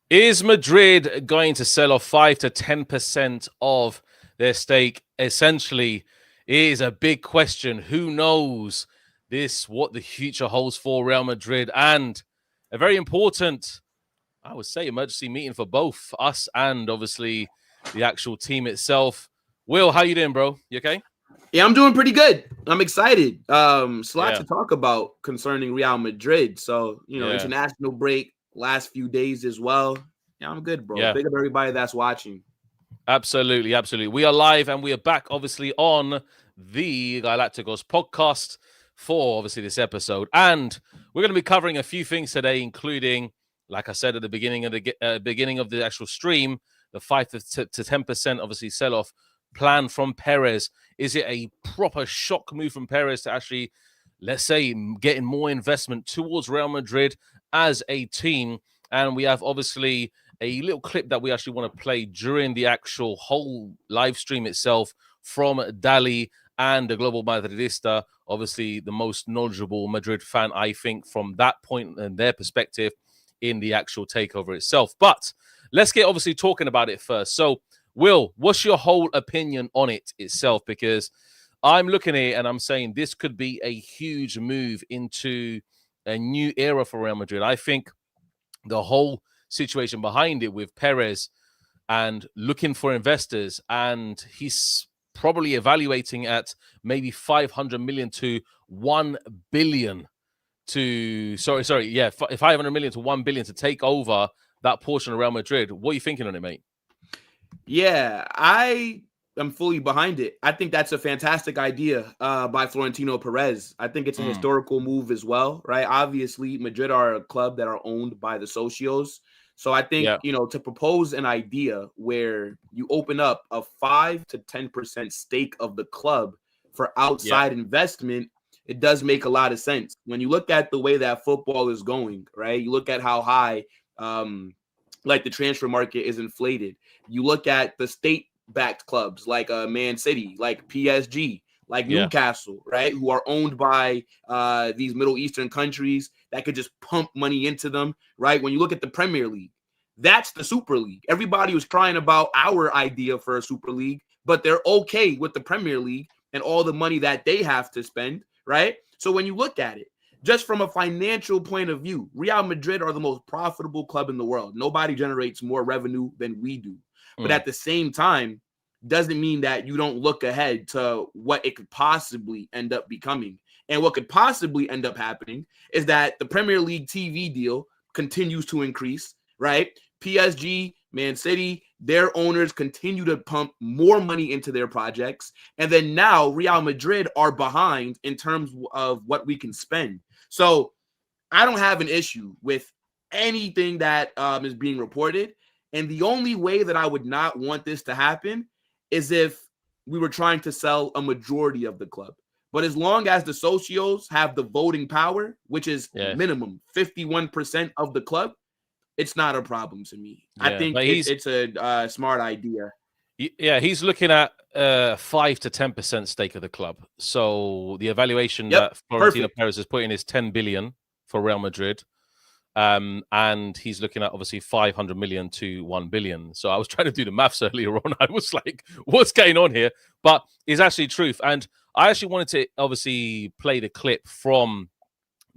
Is Madrid going to sell off 5 to 10% of their stake? Essentially, it is a big question. Who knows what the future holds for Real Madrid, and a very important, I would say, emergency meeting for both us and obviously the actual team itself. Will, how you doing, bro? You okay? Yeah, I'm doing pretty good. I'm excited. It's a lot Yeah, to talk about concerning Real Madrid. So, yeah, international break, last few days as well. Yeah, I'm good, bro. yeah. Big up everybody that's watching. Absolutely, absolutely. We are live and we are back, obviously, on the Galacticos podcast for obviously this episode, and we're going to be covering a few things today, including, like I said at the beginning of the actual stream, the 5 to 10% obviously sell off plan from Perez. Is it a proper shock move from Perez to actually, let's say, getting more investment towards Real Madrid as a team? And we have obviously a little clip that we actually want to play during the actual whole live stream itself from Dali and the Global Madridista, obviously the most knowledgeable Madrid fan, I think, from that point and their perspective in the actual takeover itself. But let's get obviously talking about it first. So, Will, what's your whole opinion on it itself? Because I'm looking at it and I'm saying this could be a huge move into a new era for Real Madrid. I think the whole situation behind it with Perez and looking for investors, and he's probably evaluating at maybe 500 million to 1 billion to 500 million to 1 billion to take over that portion of Real Madrid. What are you thinking on it, mate? Yeah, I am fully behind it. I think that's a fantastic idea by Florentino Pérez. I think it's a historical move as well, right? Obviously, Madrid are a club that are owned by the socios. So I think, Yeah, to propose an idea where you open up a 5 to 10% stake of the club for yeah, outside investment, it does make a lot of sense. When you look at the way that football is going, right? You look at how high like the transfer market is inflated. You look at the state-backed clubs like Man City, like PSG, like yeah, Newcastle, right, who are owned by these Middle Eastern countries that could just pump money into them, right? When you look at the Premier League, that's the Super League. Everybody was crying about our idea for a Super League, but they're okay with the Premier League and all the money that they have to spend, right? So when you look at it, just from a financial point of view, Real Madrid are the most profitable club in the world. Nobody generates more revenue than we do. But mm, at the same time, doesn't mean that you don't look ahead to what it could possibly end up becoming. And what could possibly end up happening is that the Premier League TV deal continues to increase, right? PSG, Man City, their owners continue to pump more money into their projects. And then now Real Madrid are behind in terms of what we can spend. So I don't have an issue with anything that is being reported. And the only way that I would not want this to happen is if we were trying to sell a majority of the club. But as long as the socios have the voting power, which is yeah, minimum 51% of the club, it's not a problem to me. I yeah. think But it's a smart idea. he's looking at 5 to 10% stake of the club. So the evaluation Yep, that Florentino perfect. Perez is putting is 10 billion for Real Madrid. And he's looking at obviously 500 million to 1 billion. So I was trying to do the maths earlier on. I was like, what's going on here? But it's actually truth. And I actually wanted to obviously play the clip from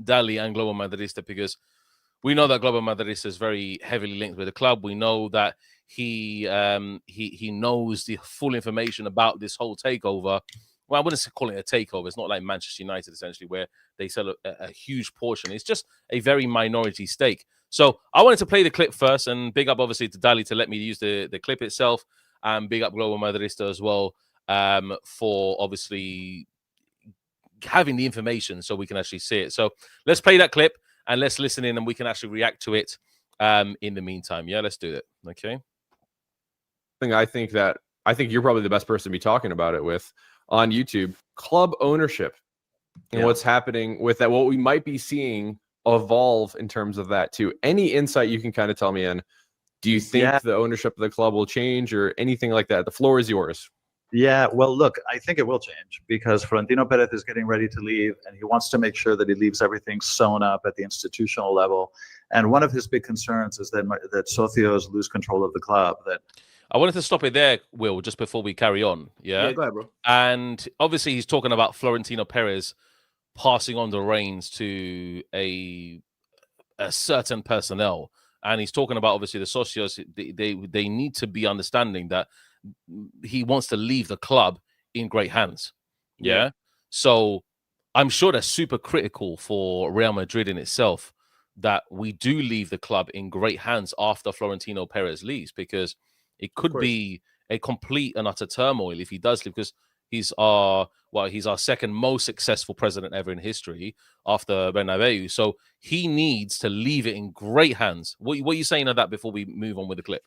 Dali and Global Madridista because we know that Global Madridista is very heavily linked with the club. We know that he knows the full information about this whole takeover. Well, I wouldn't call it a takeover. It's not like Manchester United, essentially, where they sell a huge portion. It's just a very minority stake. So I wanted to play the clip first, and big up, obviously, to Dali to let me use the clip itself, and big up Global Madridista as well for obviously having the information so we can actually see it. So let's play that clip and let's listen in, and we can actually react to it in the meantime. Yeah, let's do it. Okay. I think you're probably the best person to be talking about it with on YouTube. Club ownership and what's happening with that, what we might be seeing evolve in terms of that too. Any insight you can kind of tell me in? Do you think the ownership of the club will change or anything like that? The floor is yours. Yeah, well, look, I think it will change because Florentino Pérez is getting ready to leave, and he wants to make sure that he leaves everything sewn up at the institutional level. And one of his big concerns is that socios lose control of the club. That I wanted to stop it there, Will, just before we carry on. Yeah, go ahead, bro. And obviously he's talking about Florentino Pérez passing on the reins to a certain personnel. And he's talking about, obviously, the socios, they need to be understanding that he wants to leave the club in great hands. Yeah. So I'm sure that's super critical for Real Madrid in itself, that we do leave the club in great hands after Florentino Pérez leaves, because it could be a complete and utter turmoil if he does leave, because he's our second most successful president ever in history after Bernabeu. So he needs to leave it in great hands. What are you saying of that before we move on with the clip?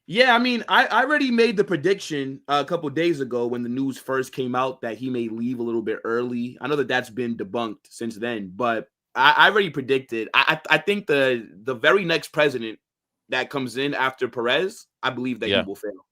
Yeah, I mean, I already made the prediction a couple of days ago when the news first came out that he may leave a little bit early. I know that that's been debunked since then, but I already predicted. I think the very next president that comes in after Perez, I believe that he will fail.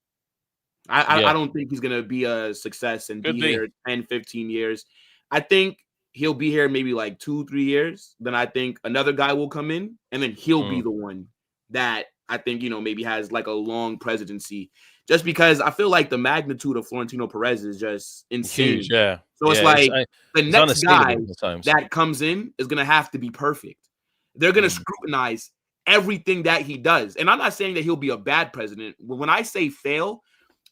I don't think he's going to be a success and be here 10, 15 years. I think he'll be here maybe like 2-3 years. Then I think another guy will come in, and then he'll be the one that I think, maybe has like a long presidency, just because I feel like the magnitude of Florentino Perez is just insane. Huge, yeah. So it's like the next guy that comes in is going to have to be perfect. They're going to scrutinize everything that he does. And I'm not saying that he'll be a bad president. When I say fail,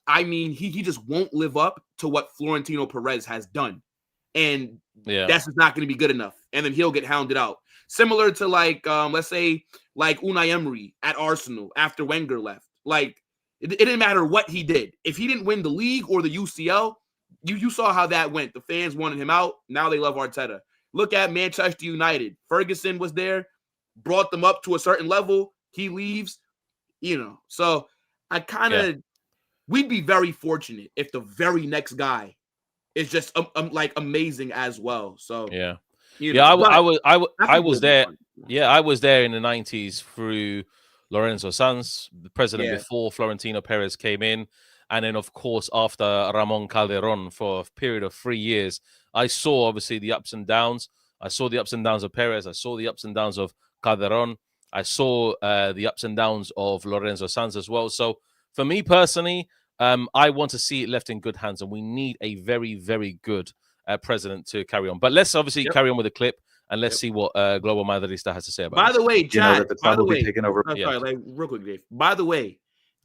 I mean, he just won't live up to what Florentino Perez has done. And that's just not going to be good enough. And then he'll get hounded out. Similar to let's say like Unai Emery at Arsenal after Wenger left. Like it didn't matter what he did. If he didn't win the league or the UCL, you saw how that went. The fans wanted him out. Now they love Arteta. Look at Manchester United. Ferguson was there, brought them up to a certain level. He leaves, So I kind of we'd be very fortunate if the very next guy is just like amazing as well. So I was there. Yeah, I was there in the 90s through Lorenzo Sanz, the president before Florentino Pérez came in. And then, of course, after Ramon Calderón for a period of 3 years, I saw, obviously, the ups and downs. I saw the ups and downs of Pérez. I saw the ups and downs of Calderón. I saw the ups and downs of Lorenzo Sanz as well. So for me personally, I want to see it left in good hands, and we need a very, very good president to carry on. But let's obviously carry on with the clip, and let's see what Global Madridista has to say about it. By the way, Chad, taken over. Sorry, real quick, Dave. By the way,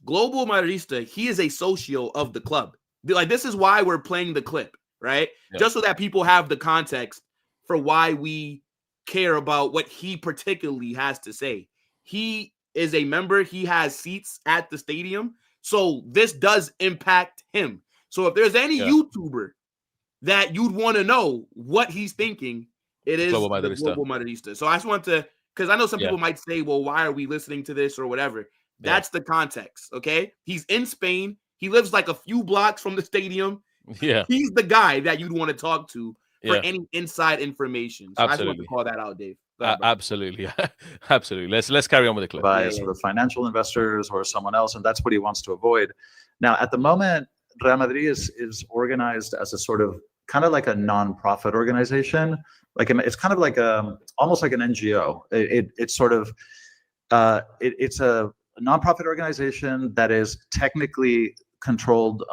Global Madridista, he is a socio of the club. Like, this is why we're playing the clip, right? Yeah. Just so that people have the context for why we care about what he particularly has to say. He is a member. He has seats at the stadium. So this does impact him. So if there's any YouTuber that you'd want to know what he's thinking, it is Global Madridista. So I just want to, because I know some people might say, well, why are we listening to this or whatever? That's the context, okay? He's in Spain. He lives like a few blocks from the stadium. Yeah. He's the guy that you'd want to talk to for any inside information. So I just want to call that out, Dave. Absolutely. Absolutely. Let's carry on with the clip. By sort of financial investors or someone else, and that's what he wants to avoid. Now, at the moment, Real Madrid is organized as a sort of kind of like a non-profit organization. Like it's kind of like almost like an NGO. It's sort of it's a non-profit organization that is technically controlled.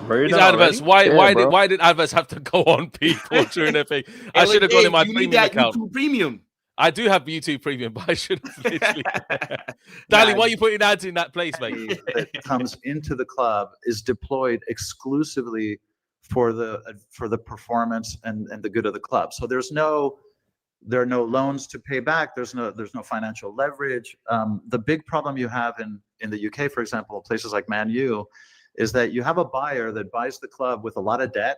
These adverts. Why did adverts have to go on people during their thing? I should have gone in my premium account. YouTube Premium. I do have YouTube Premium, but I should have literally. Dali, why are you putting ads in that place, mate? That comes into the club is deployed exclusively for the performance and the good of the club. So there are no loans to pay back. There's no financial leverage. The big problem you have in the UK, for example, places like Man U, is that you have a buyer that buys the club with a lot of debt,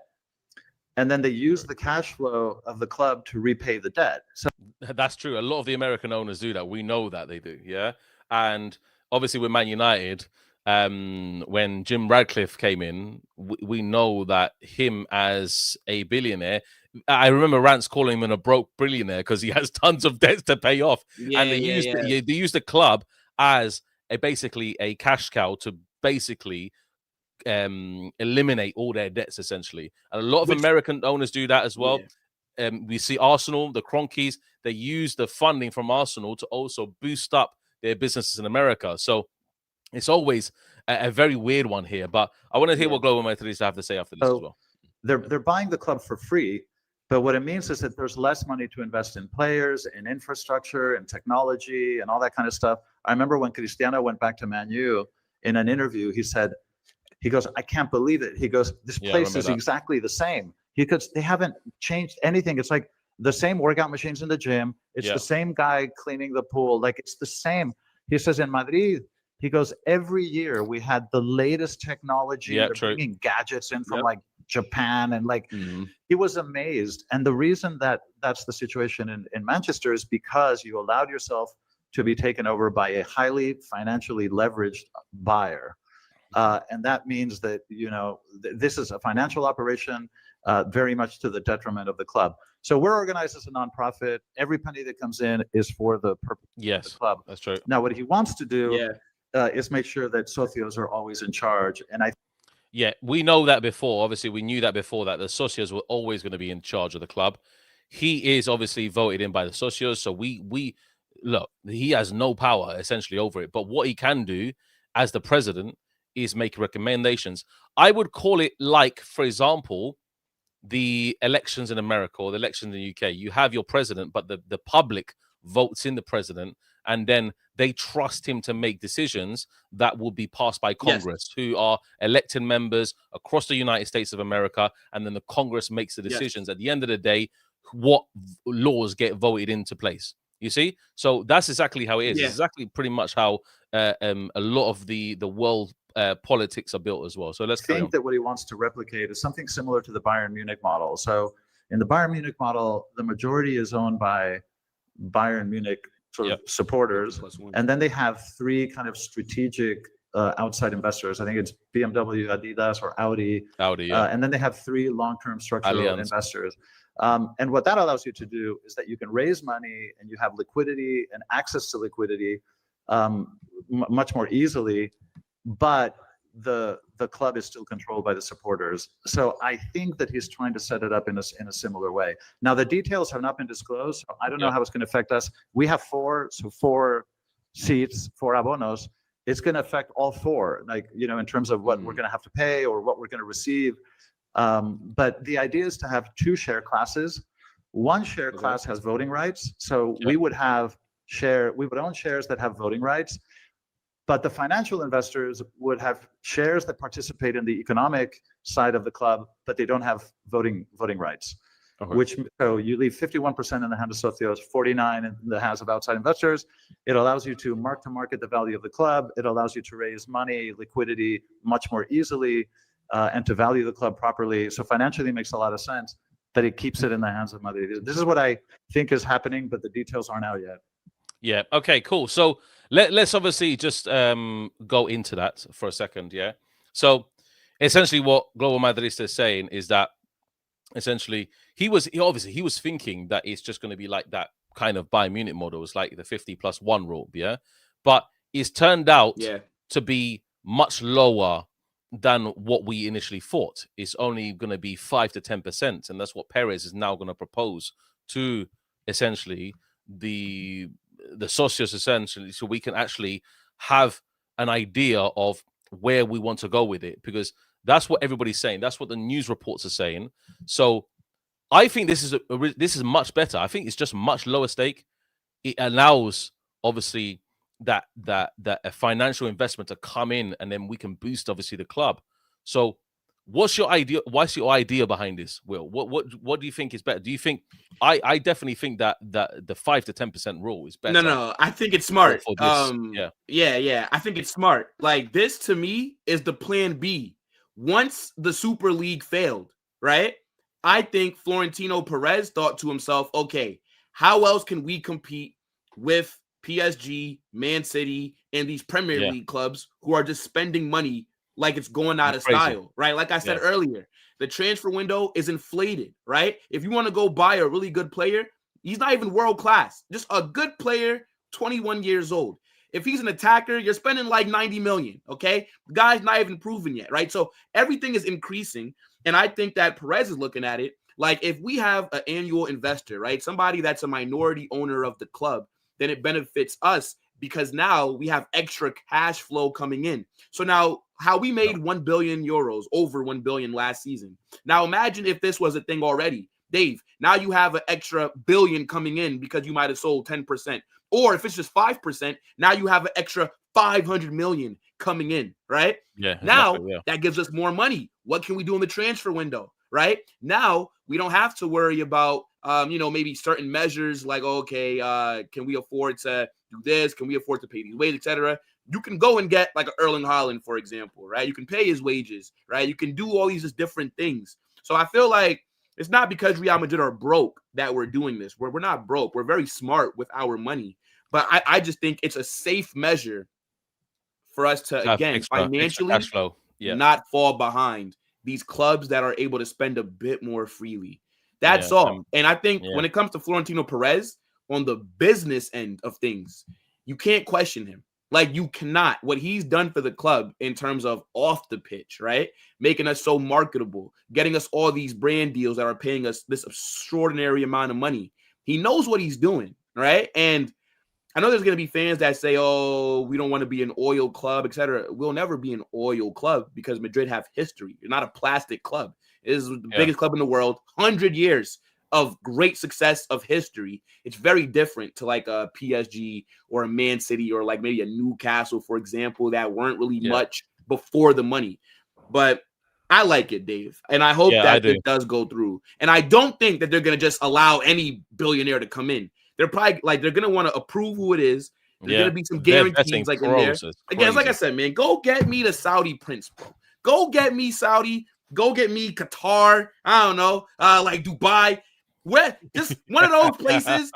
and then they use the cash flow of the club to repay the debt. So that's true. A lot of the American owners do that. We know that they do. Yeah. And obviously with Man United, when Jim Radcliffe came in, we know that him as a billionaire, I remember Rance calling him a broke billionaire because he has tons of debts to pay off. And they used the club as basically a cash cow to basically eliminate all their debts, essentially. And a lot of American owners do that as well. we see Arsenal, the Cronkies, they use the funding from Arsenal to also boost up their businesses in America. So it's always a very weird one here. But I want to hear what Global Madridistas have to say after this as well. They're buying the club for free, but what it means is that there's less money to invest in players, in infrastructure, in technology, and all that kind of stuff. I remember when Cristiano went back to Man U in an interview, he goes, I can't believe it. He goes, this place is exactly the same. He goes, they haven't changed anything. It's like the same workout machines in the gym. It's the same guy cleaning the pool. Like, it's the same. He says in Madrid, he goes, every year we had the latest technology. They're bringing gadgets in from like Japan, and like he was amazed. And the reason that that's the situation in Manchester is because you allowed yourself to be taken over by a highly financially leveraged buyer. And that means that, you know, this is a financial operation very much to the detriment of the club. So we're organized as a nonprofit. Every penny that comes in is for the purpose of the club. That's true. Now, what he wants to do is make sure that socios are always in charge. And we know that before. Obviously, we knew that before, that the socios were always going to be in charge of the club. He is obviously voted in by the socios. So we look, he has no power essentially over it. But what he can do as the president is make recommendations. I would call it like, for example, the elections in America or the elections in the UK. You have your president, but the public votes in the president, and then they trust him to make decisions that will be passed by Congress, who are elected members across the United States of America, and then the Congress makes the decisions. At the end of the day, what laws get voted into place. You see? So that's exactly how it is. It's exactly pretty much how a lot of the world politics are built as well. So let's think that what he wants to replicate is something similar to the Bayern Munich model. So in the Bayern Munich model, the majority is owned by Bayern Munich sort of supporters, and then they have three kind of strategic outside investors. I think it's BMW, Adidas, or Audi. And then they have three long-term structural investors. And what that allows you to do is that you can raise money and you have liquidity and access to liquidity much more easily, but the club is still controlled by the supporters. So I think that he's trying to set it up in a similar way. Now, the details have not been disclosed. So I don't know how it's going to affect us. We have four seats, 4 abonos. It's going to affect all four, like, you know, in terms of what we're going to have to pay or what we're going to receive. But the idea is to have 2 share classes. One share class has voting rights. So we would own shares that have voting rights. But the financial investors would have shares that participate in the economic side of the club, but they don't have voting rights. So you leave 51% in the hands of socios, 49% in the hands of outside investors. It allows you to mark to market the value of the club. It allows you to raise money, liquidity much more easily, and to value the club properly. So financially, it makes a lot of sense that it keeps it in the hands of Madrid. This is what I think is happening, but the details aren't out yet. Yeah. Okay, cool. So let's obviously just go into that for a second. Yeah. So essentially what Global Madridista is saying is that essentially he was thinking that it's just going to be like that kind of Bayern Munich model. It's like the 50+1 rule. Yeah. But it's turned out to be much lower than what we initially thought. It's only going to be 5 to 10%. And that's what Perez is now going to propose to essentially the socios, essentially, so we can actually have an idea of where we want to go with it, because that's what everybody's saying. That's what the news reports are saying. So I think this is much better. I think it's just much lower stake. It allows obviously that a financial investment to come in, and then we can boost obviously the club. So what's your idea? What's your idea behind this, Will? What do you think is better? Do you think I definitely think that the 5 to 10% rule is better? No, I think it's smart. For this. I think it's smart. Like, this to me is the plan B. Once the Super League failed, right? I think Florentino Pérez thought to himself, okay, how else can we compete with PSG, Man City, and these Premier League clubs who are just spending money like it's going out of style, right? Like I said earlier, the transfer window is inflated, right? If you want to go buy a really good player, he's not even world class, just a good player, 21 years old. If he's an attacker, you're spending like 90 million, okay? The guy's not even proven yet, right? So everything is increasing, and I think that Perez is looking at it Like if we have an annual investor, right? Somebody that's a minority owner of the club, then it benefits us because now we have extra cash flow coming in. So now how we made 1 billion euros, over 1 billion last season. Now imagine if this was a thing already. Dave, now you have an extra billion coming in because you might have sold 10%. Or if it's just 5%, now you have an extra 500 million coming in, right? Yeah. Now exactly, yeah. that gives us more money. What can we do in the transfer window, right? Now we don't have to worry about, maybe certain measures like, okay, can we afford to do this? Can we afford to pay these wages, etc.? You can go and get like an Erling Haaland, for example, right? You can pay his wages, right? You can do all these just different things. So I feel like it's not because Real Madrid are broke that we're doing this. We're not broke. We're very smart with our money. But I just think it's a safe measure for us to, again, Extra financially cash flow. Yeah. not fall behind these clubs that are able to spend a bit more freely. That's Yeah, all. And I think yeah. when it comes to Florentino Pérez, on the business end of things, you can't question him. Like you cannot. What he's done for the club in terms of off the pitch, right? Making us so marketable, getting us all these brand deals that are paying us this extraordinary amount of money. He knows what he's doing, right? And I know there's going to be fans that say, oh, we don't want to be an oil club, etc. We'll never be an oil club because Madrid have history. You're not a plastic club. It is the biggest club in the world, 100 years of great success of history. It's very different to like a PSG or a Man City or like maybe a Newcastle, for example, that weren't really much before the money. But I like it, Dave. And I hope that it does go through. And I don't think that they're going to just allow any billionaire to come in. They're probably like, they're going to want to approve who it is. There's going to be some guarantees like in there. Again, it's like I said, man, go get me the Saudi prince, bro. Go get me Saudi. Go get me Qatar. I don't know, like Dubai. Where just one of those places.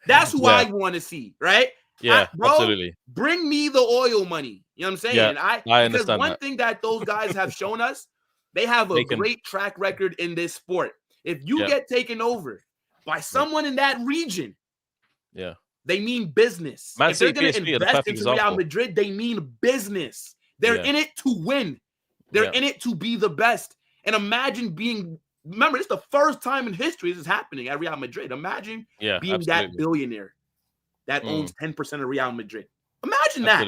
That's who I want to see, right? Yeah, bro, absolutely. Bring me the oil money. You know what I'm saying? Yeah, and I understand because one that. thing that those guys have shown us, they have a great track record in this sport. If you get taken over by someone in that region, they mean business. Man if they're City, going to PSG invest into Real Madrid, they mean business. They're in it to win. They're in it to be the best. And imagine being, remember, it's the first time in history this is happening at Real Madrid. Imagine being that billionaire that owns 10% of Real Madrid. Imagine that.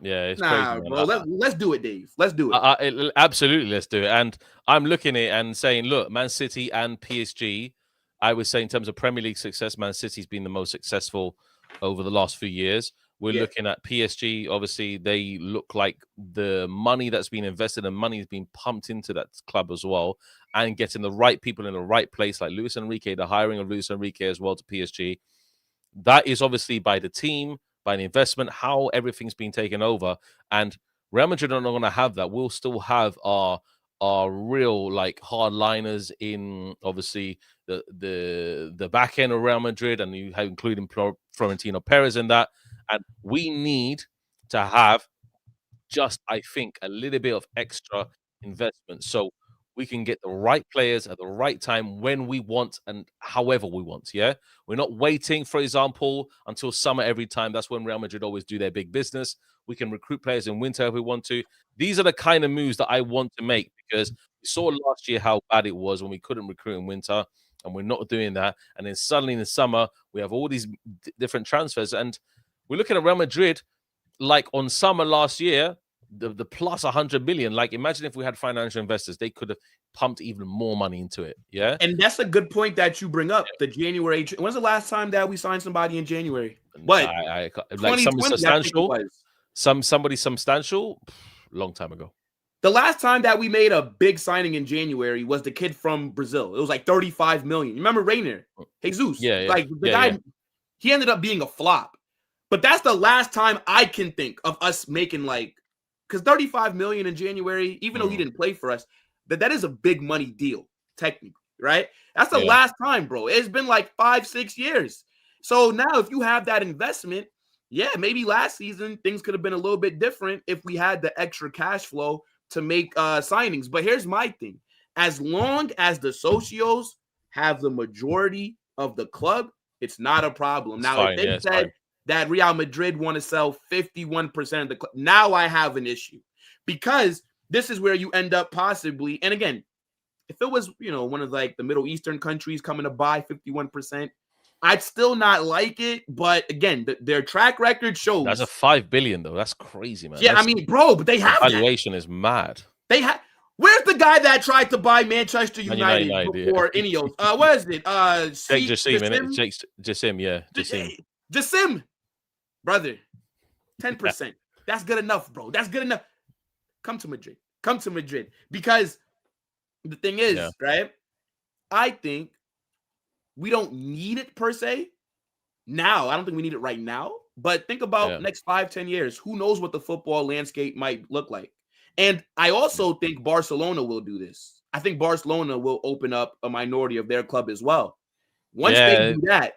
Yeah, it's crazy, bro. Let's do it, Dave. Let's do it. Absolutely, let's do it. And I'm looking at it and saying, look, Man City and PSG, I would say in terms of Premier League success, Man City's been the most successful over the last few years. We're looking at PSG. Obviously, they look like the money that's been invested and money is being pumped into that club as well, and getting the right people in the right place, like Luis Enrique, the hiring of Luis Enrique as well to PSG. That is obviously by the team, by the investment, how everything's been taken over. And Real Madrid are not going to have that. We'll still have our real like hardliners in obviously the back end of Real Madrid, and you have including Florentino Pérez in that. And we need to have just, I think, a little bit of extra investment so we can get the right players at the right time when we want and however we want. Yeah, we're not waiting, for example, until summer every time. That's when Real Madrid always do their big business. We can recruit players in winter if we want to. These are the kind of moves that I want to make, because we saw last year how bad it was when we couldn't recruit in winter, and we're not doing that. And then suddenly in the summer, we have all these different transfers. And we're looking at Real Madrid, like on summer last year, the plus 100 million. Like, imagine if we had financial investors, they could have pumped even more money into it. Yeah. And that's a good point that you bring up. The January. When's the last time that we signed somebody in January? What? Like somebody substantial? Somebody substantial? Long time ago. The last time that we made a big signing in January was the kid from Brazil. It was like 35 million. You remember Rainer? Jesus. Yeah. Like the guy, he ended up being a flop. But that's the last time I can think of us making like, because 35 million in January, even though he didn't play for us, that is a big money deal, technically, right? That's the last time, bro. It's been like 5-6 years. So now if you have that investment, maybe last season things could have been a little bit different if we had the extra cash flow to make signings. But here's my thing. As long as the socios have the majority of the club, it's not a problem. Now, if they said that Real Madrid want to sell 51% of the club, now I have an issue, because this is where you end up possibly, and again, if it was, one of like the Middle Eastern countries coming to buy 51%, I'd still not like it. But again, their track record shows. That's a $5 billion though. That's crazy, man. Yeah, That's, I mean, bro, but they have valuation is mad. They have. Where's the guy that tried to buy Manchester Man United United, before Ineos? What is it? Jake Jassim, innit? Jake Jassim, yeah. Jassim, brother, 10%. That's good enough, bro. That's good enough. Come to Madrid. Because the thing is, right? I think we don't need it per se. Now, I don't think we need it right now. But think about next 5-10 years. Who knows what the football landscape might look like? And I also think Barcelona will do this. I think Barcelona will open up a minority of their club as well. Once they do that,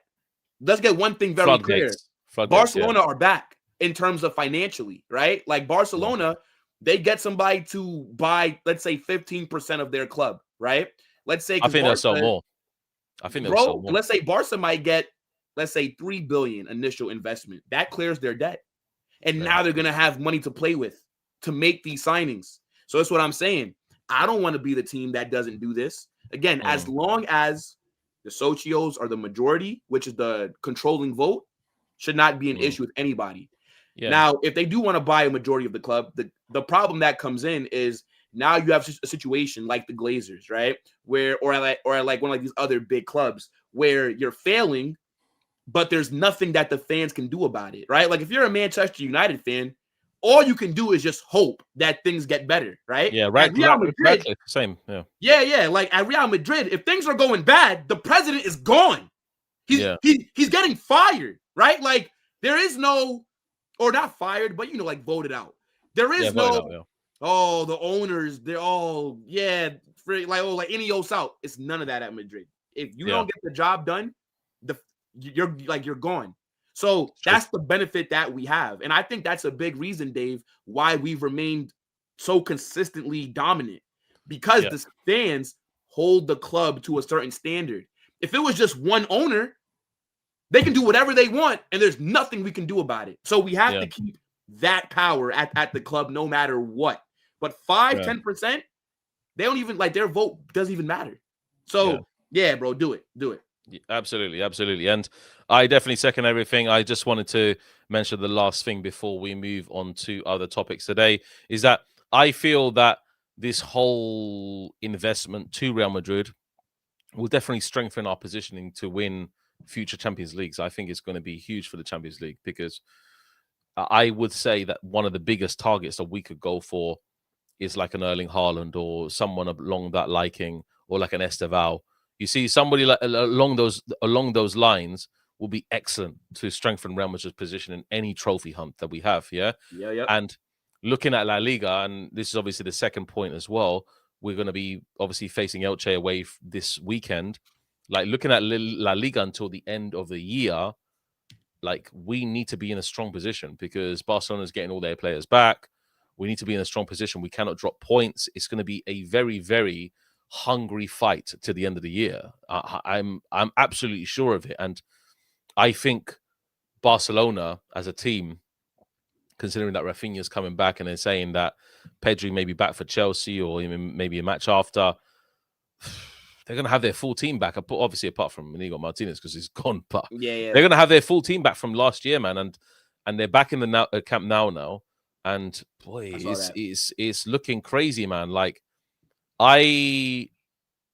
let's get one thing very clear. Barcelona are back in terms of financially, right? Like Barcelona, they get somebody to buy, let's say, 15% of their club, right? Let's say I think they'll sell more. I think they'll sell more. Let's say Barca might get, let's say, $3 billion initial investment. That clears their debt. And now they're going to have money to play with to make these signings. So that's what I'm saying. I don't want to be the team that doesn't do this. Again, as long as the socios are the majority, which is the controlling vote, should not be an issue with anybody. Yeah. Now, if they do want to buy a majority of the club, the problem that comes in is now you have a situation like the Glazers, right? Where or like one of these other big clubs where you're failing, but there's nothing that the fans can do about it, right? Like if you're a Manchester United fan, all you can do is just hope that things get better, right? Yeah, right. Real Madrid, same. Yeah. Like at Real Madrid, if things are going bad, the president is gone. He's getting fired, right? Like there is no, or not fired, but like voted out. There is no. Oh, the owners, they're all like Ineos out. It's none of that at Madrid. If you don't get the job done, you're gone. So that's the benefit that we have. And I think that's a big reason, Dave, why we've remained so consistently dominant, because the fans hold the club to a certain standard. If it was just one owner, they can do whatever they want and there's nothing we can do about it. So we have to keep that power at the club no matter what. But 10%, they don't even, like, their vote doesn't even matter. So bro, do it. Absolutely. And I definitely second everything. I just wanted to mention the last thing before we move on to other topics today, is that I feel that this whole investment to Real Madrid will definitely strengthen our positioning to win future Champions Leagues. I think it's going to be huge for the Champions League, because I would say that one of the biggest targets that we could go for is like an Erling Haaland or someone along that liking, or like an Esteval. You see, somebody like along those lines will be excellent to strengthen Real Madrid's position in any trophy hunt that we have. Yeah. And looking at La Liga, and this is obviously the second point as well, we're going to be obviously facing Elche away this weekend. Like looking at La Liga until the end of the year, like we need to be in a strong position because Barcelona is getting all their players back. We need to be in a strong position. We cannot drop points. It's going to be a very, very hungry fight to the end of the year. I'm absolutely sure of it. And I think Barcelona as a team, considering that Rafinha's coming back and then saying that Pedri may be back for Chelsea or even maybe a match after, they're going to have their full team back, obviously apart from Inigo Martinez because he's gone. But they're going to have their full team back from last year, man. And they're back in the Camp Nou now. And boy, it's looking crazy, man. Like I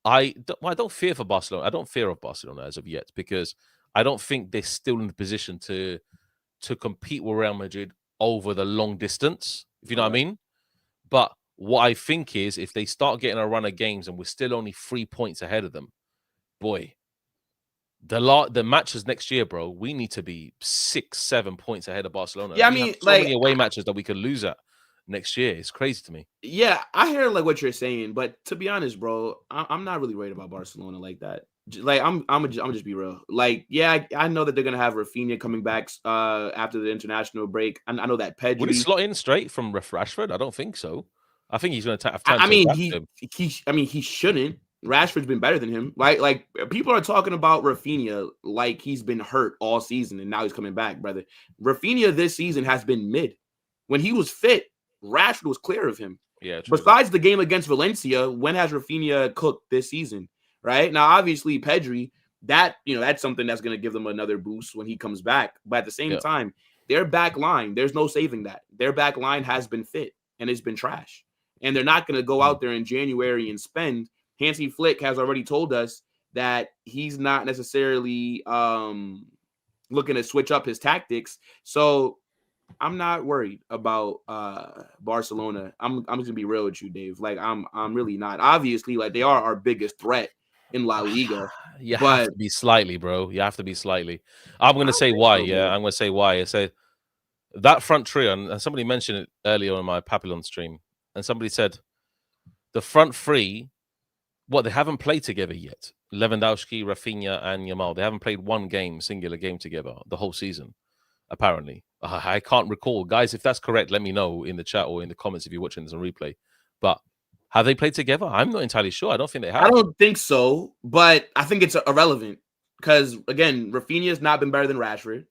don't fear for Barcelona. I don't fear of Barcelona as of yet, because I don't think they're still in the position to compete with Real Madrid over the long distance, if you know what I mean. But what I think is, if they start getting a run of games and we're still only 3 points ahead of them, boy, the matches next year, bro, we need to be 6-7 points ahead of Barcelona. Yeah, I mean, so many away matches that we could lose at next year. It's crazy to me. Yeah, I hear like what you're saying, but to be honest, bro, I'm not really worried about Barcelona like that. Like I'm just be real. Like, yeah, I know that they're gonna have Rafinha coming back after the international break. I know that Pedri. Would he slot in straight from Rashford? I don't think so. I think he's going to have time. He shouldn't. Rashford's been better than him. Like people are talking about Rafinha like he's been hurt all season and now he's coming back, brother. Rafinha this season has been mid. When he was fit, Rashford was clear of him. Yeah, true. Besides the game against Valencia, when has Rafinha cooked this season? Right now, obviously, Pedri, that's something that's going to give them another boost when he comes back. But at the same time, their back line, there's no saving that. Their back line has been fit and it's been trash. And they're not going to go out there in January and spend. Hansi Flick has already told us that he's not necessarily looking to switch up his tactics. So I'm not worried about Barcelona. I'm just gonna be real with you, Dave. Like I'm really not. Obviously, like they are our biggest threat in La Liga. You have to be slightly, bro. You have to be slightly. I'm gonna say why. I'm gonna say why. I say that front trio, and somebody mentioned it earlier on my Papillon stream, and somebody said the front three, they haven't played together yet. Lewandowski, Rafinha, and Yamal. They haven't played one singular game together the whole season, apparently. I can't recall. Guys, if that's correct, let me know in the chat or in the comments if you're watching this on replay. But have they played together? I'm not entirely sure. I don't think they have. I don't think so, but I think it's irrelevant because, again, Rafinha's not been better than Rashford.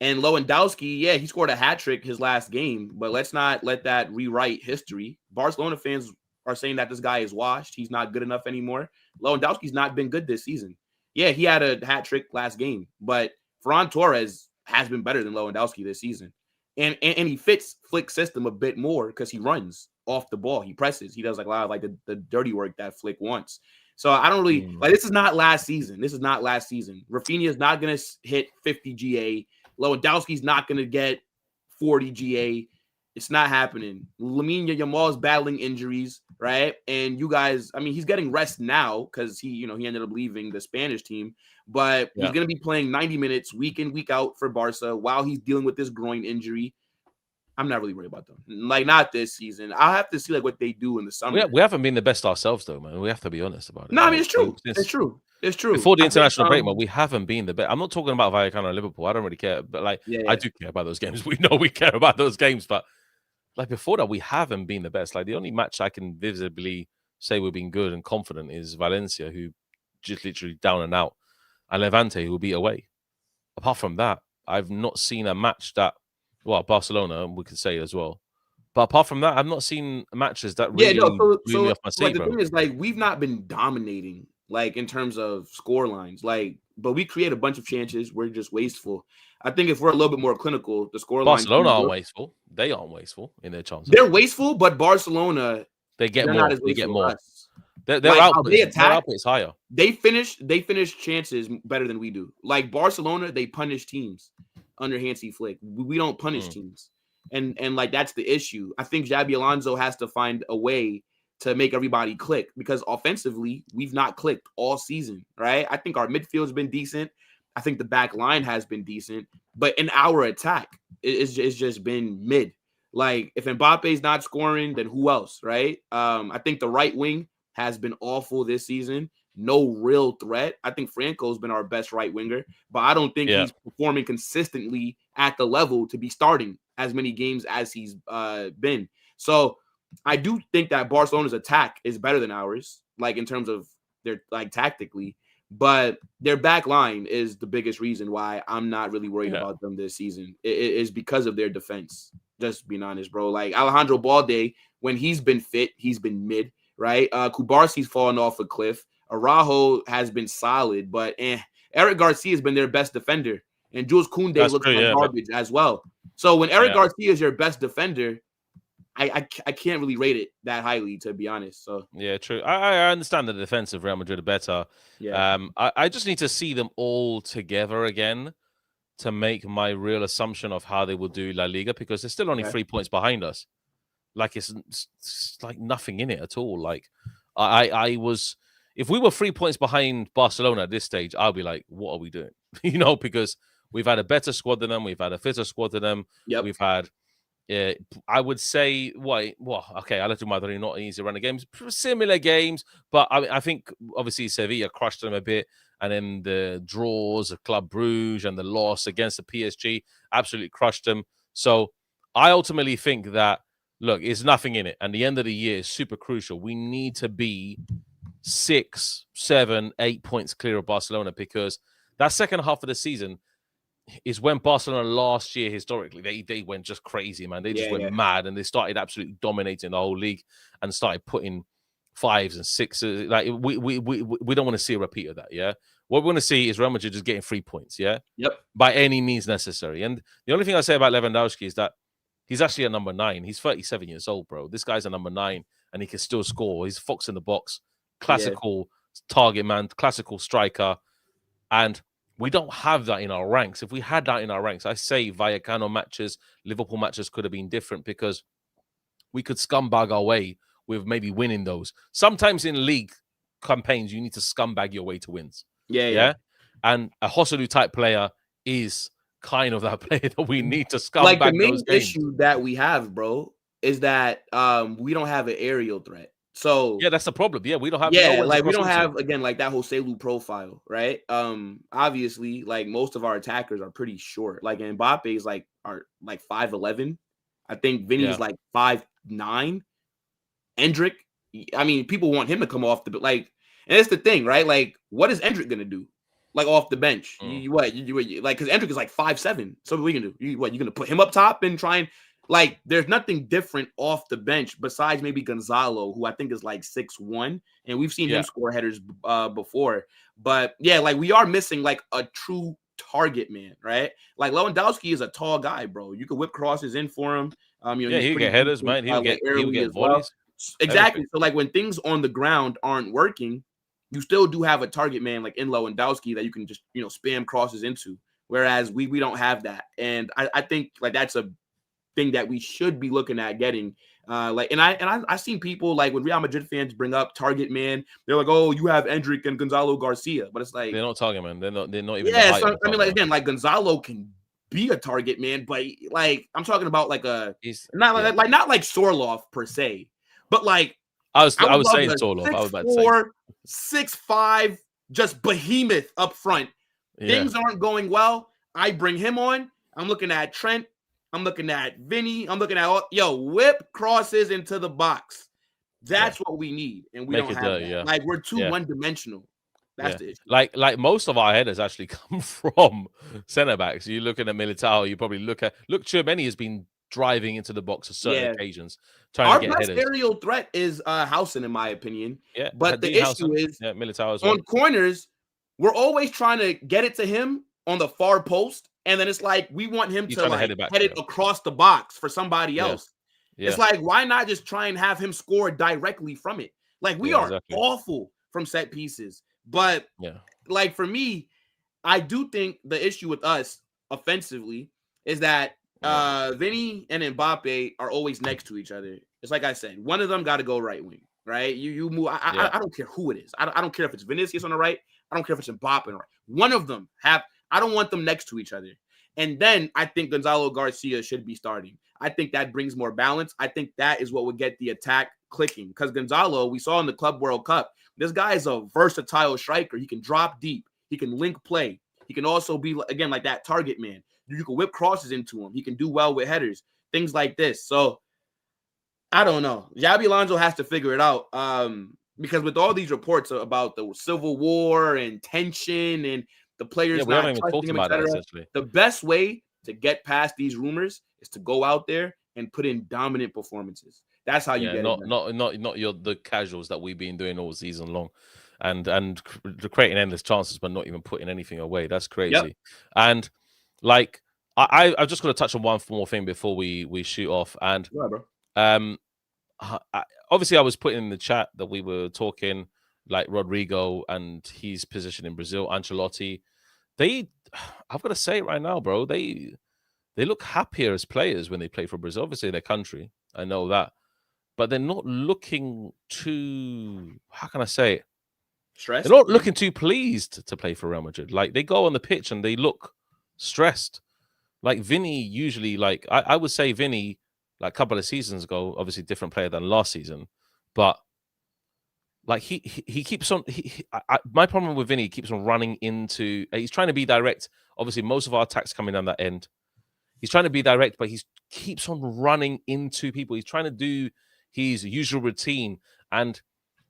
And Lewandowski, he scored a hat trick his last game, but let's not let that rewrite history. Barcelona fans are saying that this guy is washed. He's not good enough anymore. Lewandowski's not been good this season. Yeah, he had a hat trick last game, but Ferran Torres has been better than Lewandowski this season. And he fits Flick's system a bit more because he runs off the ball. He presses. He does like a lot of like the dirty work that Flick wants. So I don't really like this is not last season. Rafinha is not going to hit 50 GA. Lewandowski's not going to get 40 GA. It's not happening. Lamine Yamal is battling injuries, right? And you guys, I mean, he's getting rest now because he ended up leaving the Spanish team, but he's going to be playing 90 minutes week in, week out for Barca while he's dealing with this groin injury. I'm not really worried about them. Like, not this season. I'll have to see like what they do in the summer. We haven't been the best ourselves, though, man. We have to be honest about it. No, I mean, it's true. It's true. Before the international break, man, we haven't been the best. I'm not talking about Vallecano and Liverpool. I don't really care. But, I do care about those games. We know we care about those games. But, like, before that, we haven't been the best. Like, the only match I can visibly say we've been good and confident is Valencia, who just literally down and out, and Levante, who will be away. Apart from that, I've not seen a match that, Barcelona, we could say as well. But apart from that, I've not seen matches that really blew me off my seat, the thing is, like, we've not been dominating, like, in terms of score lines. Like, but we create a bunch of chances. We're just wasteful. I think if we're a little bit more clinical, the score Barcelona aren't wasteful. They aren't wasteful in their chances. They're wasteful, but Barcelona, they get more. They get more. Their output is higher. They finish chances better than we do. Like Barcelona, they punish teams under Hansi Flick. We don't punish teams. And like that's the issue. I think Xabi Alonso has to find a way to make everybody click because offensively, we've not clicked all season, right? I think our midfield has been decent. I think the back line has been decent, but in our attack, it's just been mid. Like if Mbappe's not scoring, then who else, right? I think the right wing has been awful this season. No real threat. I think Franco's been our best right winger, but I don't think he's performing consistently at the level to be starting as many games as he's been. So I do think that Barcelona's attack is better than ours, like in terms of their like tactically, but their back line is the biggest reason why I'm not really worried about them this season. It is because of their defense. Just being honest, bro. Like Alejandro Balde, when he's been fit, he's been mid, right? Kubarsi's fallen off a cliff. Araujo has been solid, but Eric Garcia has been their best defender, and Jules Koundé looks like garbage as well. So when Eric Garcia is your best defender, I can't really rate it that highly, to be honest. So yeah, true. I understand the defense of Real Madrid are better. Yeah. I just need to see them all together again to make my real assumption of how they will do La Liga because they're still only 3 points behind us. Like it's like nothing in it at all. Like I was. If we were 3 points behind Barcelona at this stage, I'll be like, what are we doing? Because we've had a better squad than them. We've had a fitter squad than them. Yep. We've had, I would say, Atletico Madrid, not an easy run of games. Similar games, but I think, obviously, Sevilla crushed them a bit. And then the draws of Club Brugge and the loss against the PSG absolutely crushed them. So I ultimately think that, look, it's nothing in it. And the end of the year is super crucial. We need to be 6, 7, 8 points clear of Barcelona because that second half of the season, is when Barcelona last year, historically, they went just crazy, man. They just went mad, and they started absolutely dominating the whole league and started putting 5s and 6s. Like we don't want to see a repeat of that. Yeah, what we want to see is Real Madrid just getting 3 points. Yeah, by any means necessary. And the only thing I say about Lewandowski is that he's actually a number 9. He's 37 years old, bro. This guy's a number 9, and he can still score. He's fox in the box, classical target man, classical striker, and we don't have that in our ranks. If we had that in our ranks, I say Vallecano matches, Liverpool matches could have been different because we could scumbag our way with maybe winning those. Sometimes in league campaigns, you need to scumbag your way to wins. Yeah. And a Joselu type player is kind of that player that we need to scumbag like the main those games. issue that we have, bro, is that we don't have an aerial threat. So yeah, that's the problem. Yeah, we don't have. Like we don't have again like that Joselu profile, right? Obviously, like most of our attackers are pretty short. Like Mbappe is like 5'11". I think Vinny is like 5'9". Endrick, I mean, people want him to come off the like, and it's the thing, right? Like, what is Endrick gonna do? Like off the bench, you like because Endrick is like 5'7". So what we can do? You're gonna put him up top and try and. Like, there's nothing different off the bench besides maybe Gonzalo, who I think is like 6'1", and we've seen him score headers before. But yeah, like we are missing like a true target man, right? Like Lewandowski is a tall guy, bro. You could whip crosses in for him. He'll get headers, man. He'll get volleys. Well. Exactly. So like when things on the ground aren't working, you still do have a target man like in Lewandowski that you can just spam crosses into. Whereas we don't have that, and I think like that's a thing that we should be looking at getting. I've seen people like when Real Madrid fans bring up target man, they're like, oh, you have Endrick and Gonzalo Garcia, but it's like they're not target man. They're not even. Yeah, so, I mean, like again, like Gonzalo can be a target man, but like I'm talking about like not like Sorloth per se, but like I was saying Sorloth. I was about to say 6'5", just behemoth up front. Things aren't going well. I bring him on. I'm looking at Trent. I'm looking at Vinny. I'm looking at whip crosses into the box. That's what we need, and we don't have that. Like we're too one-dimensional. That's the issue. Like most of our headers actually come from centre backs. You looking at Militao, you probably look Tchouameni has been driving into the box on certain occasions, trying to get headers. Our best aerial threat is Housen, in my opinion. Yeah, but the issue is Militao as well. On corners, we're always trying to get it to him on the far post. And then it's like we want him to like head it across the box for somebody else. Yeah. It's like, why not just try and have him score directly from it? Like we are awful from set pieces. But like for me, I do think the issue with us offensively is that Vinny and Mbappe are always next to each other. It's like I said, one of them got to go right wing, right? You move. I don't care who it is. I don't care if it's Vinicius on the right. I don't care if it's Mbappe on the right. One of them I don't want them next to each other. And then I think Gonzalo Garcia should be starting. I think that brings more balance. I think that is what would get the attack clicking. Because Gonzalo, we saw in the Club World Cup, this guy is a versatile striker. He can drop deep. He can link play. He can also be, again, like that target man. You can whip crosses into him. He can do well with headers, things like this. So I don't know. Xabi Alonso has to figure it out. Because with all these reports about the civil war and tension and the players we haven't even talked about that, essentially. The best way to get past these rumors is to go out there and put in dominant performances. That's how you get not the casuals that we've been doing all season long, and creating endless chances, but not even putting anything away. That's crazy. Yep. And like I've just got to touch on one more thing before we shoot off. And obviously, I was putting in the chat that we were talking like Rodrigo and his position in Brazil, Ancelotti. I've got to say it right now, bro. They look happier as players when they play for Brazil. Obviously, their country, I know that, but they're not looking too. How can I say it? Stressed. They're not looking too pleased to play for Real Madrid. Like they go on the pitch and they look stressed. Like Vinny, usually, like I would say Vinny, like a couple of seasons ago, obviously different player than last season, but like he keeps on. My problem with Vinny, he keeps on running into. He's trying to be direct. Obviously, most of our attacks coming down that end. He's trying to be direct, but he keeps on running into people. He's trying to do his usual routine, and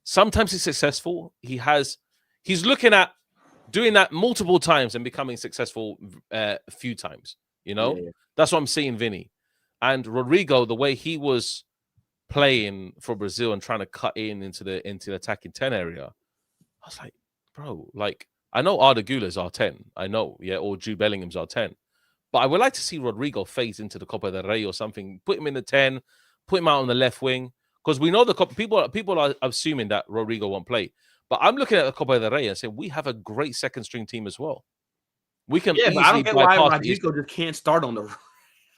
sometimes he's successful. He's looking at doing that multiple times and becoming successful a few times. You know, that's what I'm seeing Vinny. And Rodrigo, the way he was playing for Brazil and trying to cut into the attacking 10 area, I was like, bro, like, I know Arda Güler's R10. I know, or Jude Bellingham's R10. But I would like to see Rodrigo phase into the Copa del Rey or something. Put him in the 10, put him out on the left wing. Because we know people are assuming that Rodrigo won't play. But I'm looking at the Copa del Rey and saying we have a great second string team as well. We can but I don't get why bypass Rodrigo just can't start on the.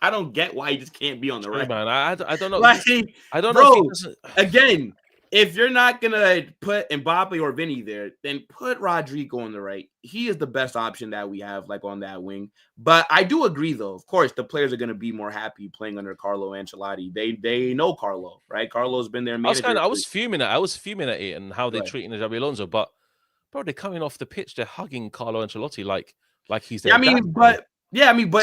I don't get why he just can't be on the right. Man, I don't know. Like, I don't bro, know. Again, if you're not gonna put Mbappe or Vinny there, then put Rodrigo on the right. He is the best option that we have, like on that wing. But I do agree, though. Of course, the players are gonna be more happy playing under Carlo Ancelotti. They know Carlo, right? Carlo's been their manager. I was fuming at it and how they're treating Xabi Alonso. But bro, they're coming off the pitch, they're hugging Carlo Ancelotti like he's their dad. But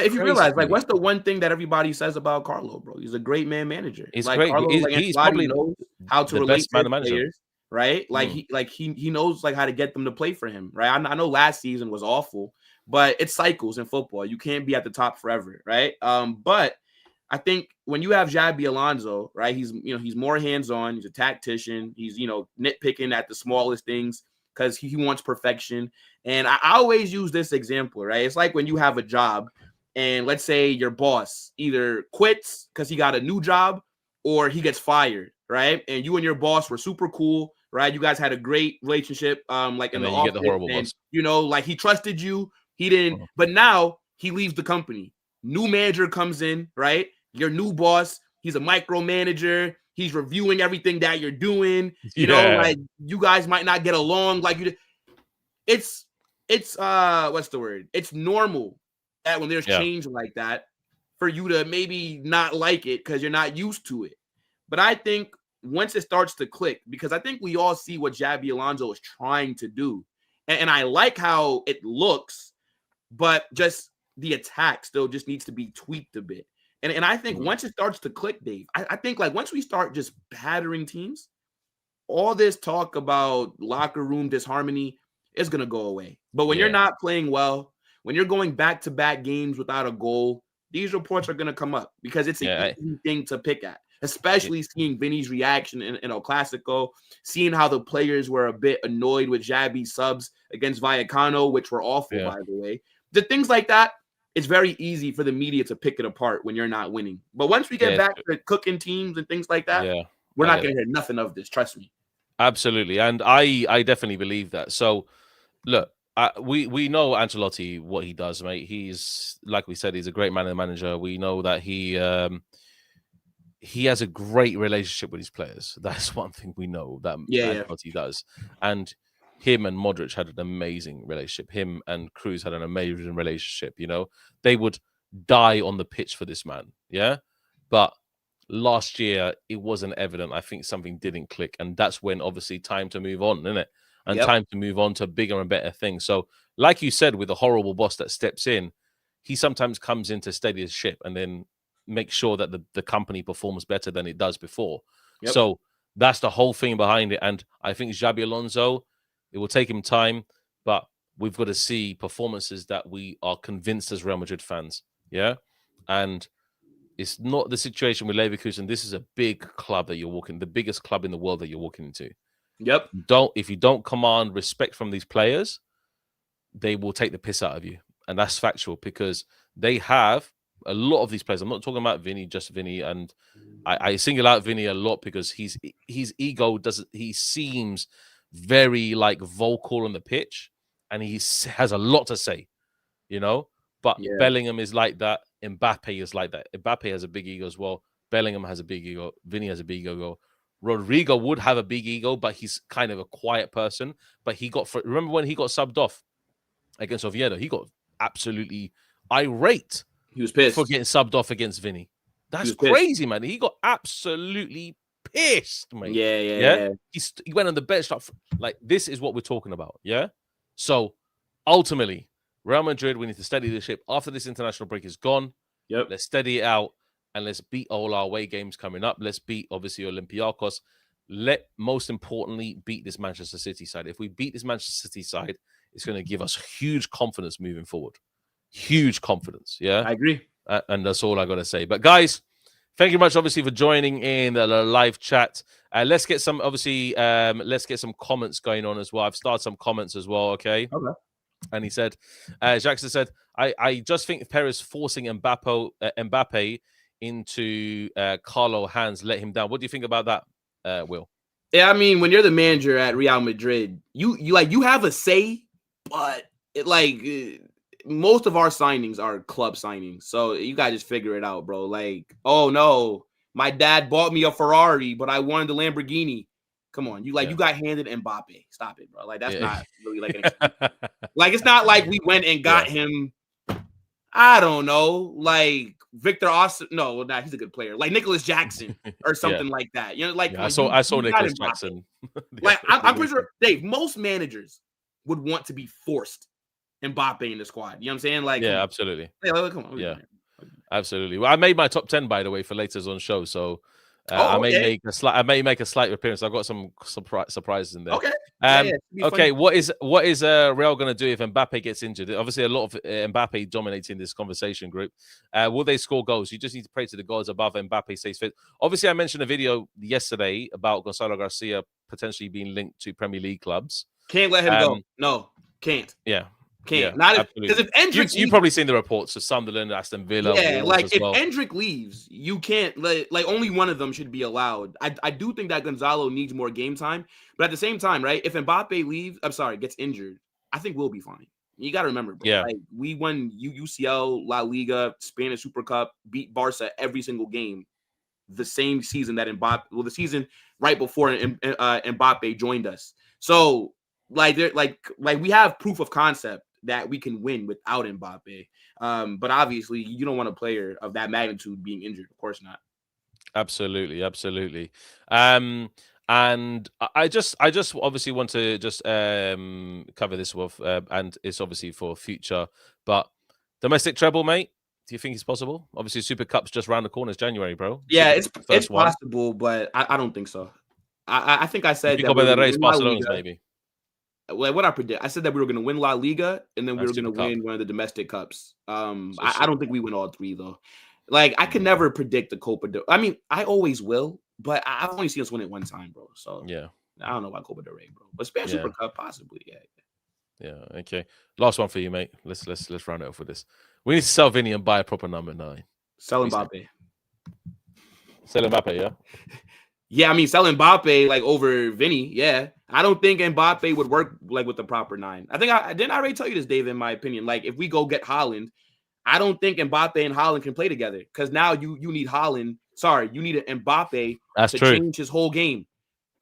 if you realize, like, what's the one thing that everybody says about Carlo, bro? He's a great man manager. He's like, great. Carlo, he's probably knows how to relate to players, right? Like he knows like how to get them to play for him, right? I know last season was awful, but it's cycles in football. You can't be at the top forever, right? But I think when you have Xabi Alonso, right? He's more hands-on. He's a tactician. He's nitpicking at the smallest things because he wants perfection. And I always use this example, right? It's like when you have a job and let's say your boss either quits because he got a new job or he gets fired, right? And you and your boss were super cool, right? You guys had a great relationship, like in the office. You get the horrible boss. Like he trusted you. He didn't, but now he leaves the company. New manager comes in, right? Your new boss, he's a micromanager. He's reviewing everything that you're doing. You know, like you guys might not get along. Like it's what's the word? It's normal that when there's change like that for you to maybe not like it because you're not used to it. But I think once it starts to click, because I think we all see what Xabi Alonso is trying to do. And I like how it looks, but just the attack still just needs to be tweaked a bit. And I think once it starts to click, Dave, I think like once we start just battering teams, all this talk about locker room disharmony is going to go away. But when you're not playing well, when you're going back-to-back games without a goal, these reports are going to come up because it's an easy thing to pick at, especially seeing Vinny's reaction in El Clasico, seeing how the players were a bit annoyed with Xabi's subs against Vallecano, which were awful, by the way. The things like that, it's very easy for the media to pick it apart when you're not winning. But once we get back to cooking teams and things like that, we're not going to hear nothing of this. Trust me. Absolutely. And I definitely believe that. So, look, we know Ancelotti, what he does, mate. He's, like we said, he's a great manager. We know that he has a great relationship with his players. That's one thing we know that Ancelotti does. And him and Modric had an amazing relationship. Him and Cruz had an amazing relationship. They would die on the pitch for this man. Yeah. But last year, it wasn't evident. I think something didn't click. And that's when, obviously, time to move on, isn't it? And time to move on to bigger and better things. So, like you said, with a horrible boss that steps in, he sometimes comes in to steady his ship and then make sure that the company performs better than it does before. So, that's the whole thing behind it. And I think Xabi Alonso, it will take him time, but we've got to see performances that we are convinced as Real Madrid fans. Yeah. And it's not the situation with Leverkusen. This is a big club that you're walking, the biggest club in the world that you're walking into. Yep. If you don't command respect from these players, they will take the piss out of you. And that's factual because they have a lot of these players. I'm not talking about Vinny, just Vinny. And I single out Vinny a lot because his ego he seems very like vocal on the pitch and he has a lot to say, but Bellingham is like that. Mbappe is like that. Mbappe has a big ego as well. Bellingham has a big ego. Vinny has a big ego. Rodrigo would have a big ego, but he's kind of a quiet person. But remember when he got subbed off against Oviedo? He got absolutely irate. He was pissed for getting subbed off against Vinny. That's crazy, man. He got absolutely pissed, mate. Yeah. He went on the bench. Like, this is what we're talking about, yeah? So, ultimately, Real Madrid, we need to steady the ship. After this international break is gone, let's steady it out. And let's beat all our away games coming up. Let's beat, obviously, Olympiacos. Most importantly, beat this Manchester City side. If we beat this Manchester City side, it's going to give us huge confidence moving forward. Huge confidence. Yeah, I agree. And that's all I got to say. But guys, thank you much, obviously, for joining in the live chat. Let's get some, obviously, let's get some comments going on as well. I've started some comments as well. Okay. And he said, Jackson said, I just think Perez forcing Mbappe into Carlo hands let him down. What do you think about that, Will? Yeah, I mean, when you're the manager at Real Madrid, you have a say, but most of our signings are club signings. So you gotta just figure it out, bro. Like, oh no, my dad bought me a Ferrari, but I wanted the Lamborghini. Come on, you got handed Mbappe. Stop it, bro. Like, that's not really like an like, it's not like we went and got him. I don't know, like Victor Austin. No, nah, he's a good player. Like Nicholas Jackson or something like that. You know, like I saw Nicholas Jackson. Like, I'm pretty sure, Dave, most managers would want to be forced Mbappe in the squad. You know what I'm saying? Like, absolutely. Hey, come on. Yeah, absolutely. Well, I made my top 10, by the way, for later's on show. So I may make a slight appearance. I've got some surprises in there. Okay. Okay. What is Real going to do if Mbappe gets injured? Obviously, a lot of Mbappe dominating this conversation group. Will they score goals? You just need to pray to the gods above. Mbappe stays fit. Obviously, I mentioned a video yesterday about Gonzalo Garcia potentially being linked to Premier League clubs. Can't let him go. No, can't. Yeah. Can't. Not because if Endrick you've probably seen the reports of Sunderland, Aston Villa. Yeah, like if Endrick leaves, you can't like only one of them should be allowed. I do think that Gonzalo needs more game time, but at the same time, right? If Mbappe gets injured, I think we'll be fine. You got to remember, bro, like we won UCL, La Liga, Spanish Super Cup, beat Barca every single game the same season that the season right before Mbappe joined us. So like we have proof of concept that we can win without Mbappe. But obviously you don't want a player of that magnitude being injured. Of course not. Absolutely. And I just obviously want to just cover this with, and it's obviously for future, but domestic treble, mate. Do you think it's possible? Obviously, Super Cup's just around the corner. It's January, bro. Yeah, it's possible, but I don't think so. I think I said that Barcelona's maybe. Well, what I predict, I said that we were going to win La Liga and then we were going to win one of the domestic cups. I don't think we win all three though. Like I can never predict the Copa. I mean, I always will, but I've only seen us win it one time, bro. So yeah, I don't know about Copa del Rey, bro. But Spanish Super Cup, possibly, yeah. Okay, last one for you, mate. Let's round it off with this. We need to sell Vinny and buy a proper number 9. Sell Mbappe. Sell Mbappe, yeah. Yeah, I mean, sell Mbappe like over Vinny. Yeah, I don't think Mbappe would work like with the proper 9. I think I already tell you this, Dave. In my opinion, like if we go get Haaland, I don't think Mbappe and Haaland can play together because now you need Haaland. Sorry, you need an Mbappe to change his whole game.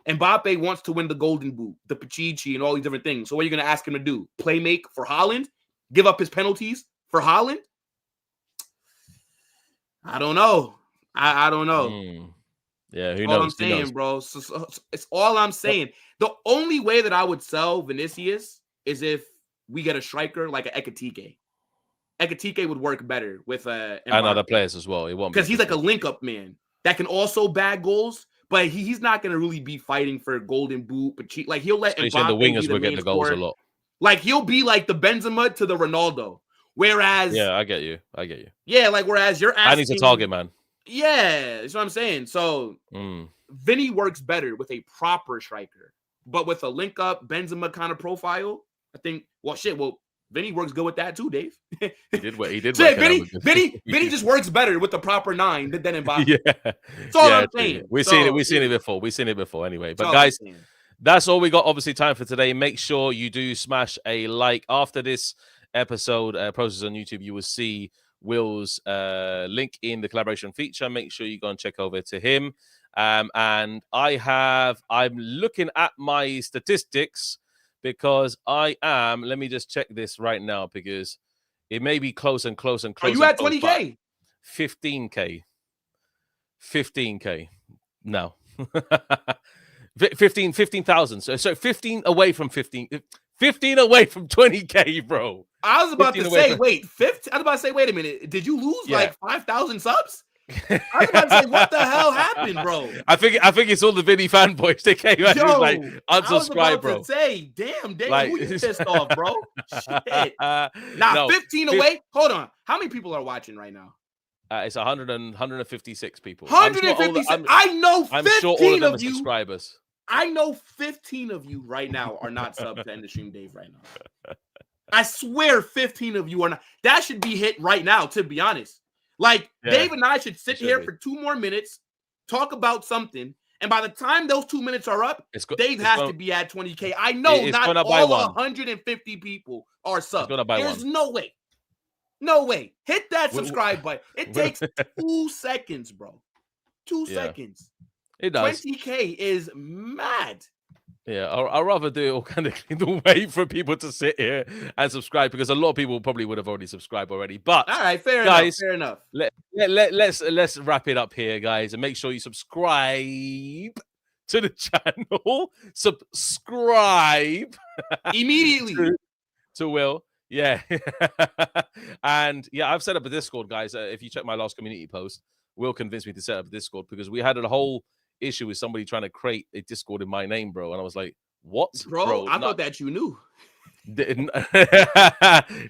Mbappe wants to win the Golden Boot, the Pichichi, and all these different things. So what are you going to ask him to do? Play make for Haaland? Give up his penalties for Haaland? I don't know. I don't know. Yeah, who knows? All I'm saying, bro. So it's all I'm saying. The only way that I would sell Vinicius is if we get a striker like an Ekitike. Ekitike would work better with and other players as well. It won't because he's like a link-up man that can also bag goals, but he's not going to really be fighting for Golden Boot. But like he'll let Mbappe the wingers will get the goals a lot. Like he'll be like the Benzema to the Ronaldo. Whereas, I get you. Yeah, like whereas you're asking, and he's a target man. Yeah, that's what I'm saying. So Vinny works better with a proper striker, but with a link up Benzema kind of profile, I think. Well, Vinny works good with that too, Dave. He did. So Vinny just works better with the proper 9 than Mbappe. Yeah, that's all I'm saying. We've seen it before. Anyway, but guys, that's all we got. Obviously, time for today. Make sure you do smash a like after this episode process on YouTube. You will see Will's link in the collaboration feature. Make sure you go and check over to him. And I'm looking at my statistics because let me just check this right now because it may be close and close and close. Are you at 20K? 15K. No. 15,000. So 15 away from 15 away from 20K, bro. I was about to say, wait a minute. Did you lose like 5,000 subs? I was about to say, what the hell happened, bro? I think it's all the Vinny fanboys. They came out and was like, I was unsubscribe, about bro. to say, damn, Dave, Like- who you pissed off, bro? Shit. Nah, No, 15 away. Hold on. How many people are watching right now? it's 156 people. I'm sure all the- 156. I know 15 I'm sure all of them are of you. subscribers. I know 15 of you right now are not subbed to End the Stream Dave right now. I swear 15 of you are not. That should be hit right now, to be honest. Like, Yeah, Dave and I should sit should here be. for 2 more minutes, talk about something, and by the time those 2 minutes are up, Dave has to be at 20K. I know it's not gonna buy all one. 150 people are subbed. gonna buy There's one. no way. No way. Hit that We- subscribe button. It takes 2 seconds, bro. 2 Yeah. seconds. It does. 20K is mad. Yeah, I'd rather do it organically than wait for people to sit here and subscribe, because a lot of people probably would have already subscribed already. But All right, fair guys, enough. Fair enough. let's wrap it up here, guys, and make sure you subscribe to the channel. Subscribe Immediately. to Will. Yeah. And yeah, I've set up a Discord, guys. If you check my last community post, Will convinced me to set up a Discord because we had a whole issue with somebody trying to create a Discord in my name, bro. And I was like, what? Bro, I no. thought that you knew.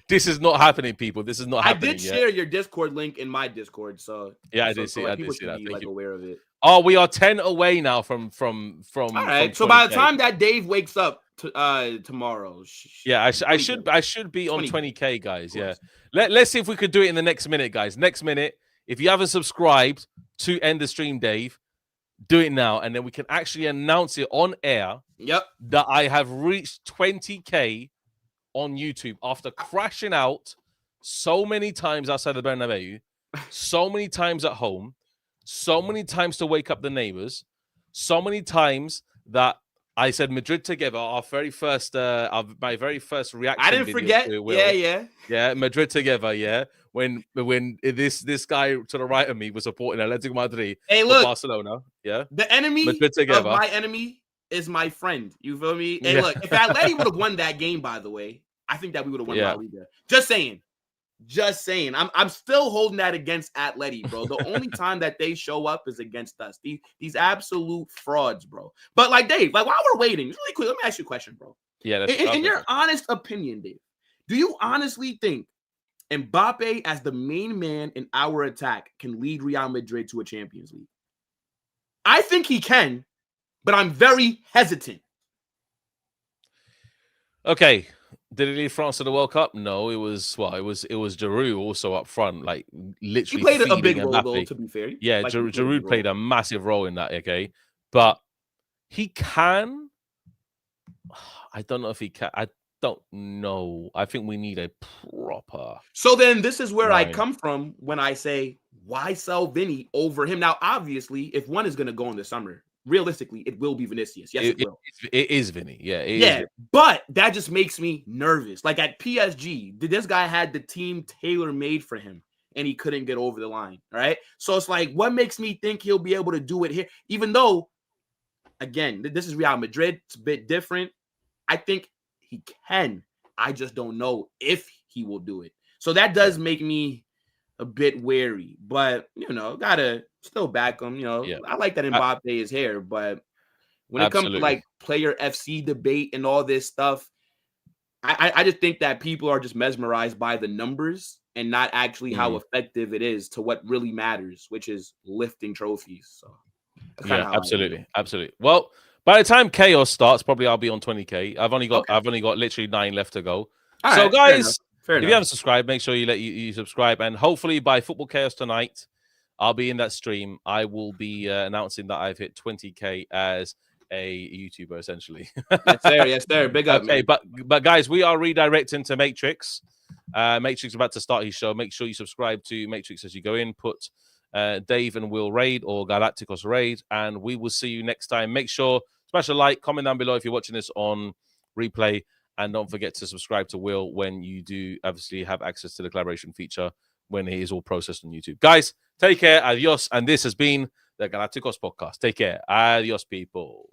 This is not happening, people. This is not I happening did yet. share your Discord link in my Discord, so Yeah, I so, did see. like, I did people see should that. be, Thank like, you. aware of it. Oh, we are 10 away now from. All right. from So by the 20K. time that Dave wakes up tomorrow, Yeah, I should be on 20K, guys. Yeah. Let's see if we could do it in the next minute, guys. Next minute. If you haven't subscribed to End the Stream, Dave, do it now, and then we can actually announce it on air. Yep. That I have reached 20K on YouTube after crashing out so many times outside the Bernabeu, so many times at home, so many times to wake up the neighbors, so many times that I said Madrid together. My very first reaction. I didn't video forget. to it, Will. Yeah. Madrid together. Yeah, when this guy to the right of me was supporting Atletico Madrid Hey, for look, Barcelona. Yeah, the enemy Madrid of together. my enemy is my friend. You feel me? Hey, Yeah. look, if Atleti would have won that game, by the way, I think that we would have won La Liga. Just saying. I'm still holding that against Atleti, bro. The only time that they show up is against us. These absolute frauds, bro. But like, Dave, like, while we're waiting, really quick, let me ask you a question, bro. Yeah, In your honest opinion, Dave, do you honestly think Mbappe, as the main man in our attack, can lead Real Madrid to a Champions League? I think he can, but I'm very hesitant. Okay. Did he lead France to the World Cup? No, it was Giroud also up front, like literally. He played a big feeding role, Mbappe. though, to be fair. Yeah, Like, Giroud played a massive role in that, okay? But he can. I don't know if he can. I don't know. I think we need a proper. So then this is where I line. come from when I say, why sell Vinny over him? Now, obviously, if one is going to go in the summer, realistically, it will be Vinicius. Yes, it will. It is Vinny. Yeah, it yeah. is. But that just makes me nervous. Like at PSG, this guy had the team tailor-made for him, and he couldn't get over the line. All right. So it's like, what makes me think he'll be able to do it here? Even though, again, this is Real Madrid. It's a bit different. I think he can. I just don't know if he will do it. So that does make me a bit wary, but gotta still back him. I like that Mbappe is here, but when it comes to like player FC debate and all this stuff, I just think that people are just mesmerized by the numbers and not actually how effective it is to what really matters, which is lifting trophies. So yeah, absolutely. Well, by the time chaos starts, probably I'll be on 20K. I've only got literally 9 left to go. All so right, guys, fair if enough. you haven't subscribed, make sure you subscribe, and hopefully by Football Chaos tonight, I'll be in that stream. I will be announcing that I've hit 20K as a YouTuber, essentially. Yes, sir. Big up. Okay, man. but guys, we are redirecting to Matrix. Matrix is about to start his show. Make sure you subscribe to Matrix as you go in. Put Dave and Will Raid or Galacticos Raid, and we will see you next time. Make sure smash a like, comment down below if you're watching this on replay, and don't forget to subscribe to Will when you do obviously have access to the collaboration feature when it is all processed on YouTube. Guys, take care, adios, and this has been the Galacticos podcast. Take care, adios, people.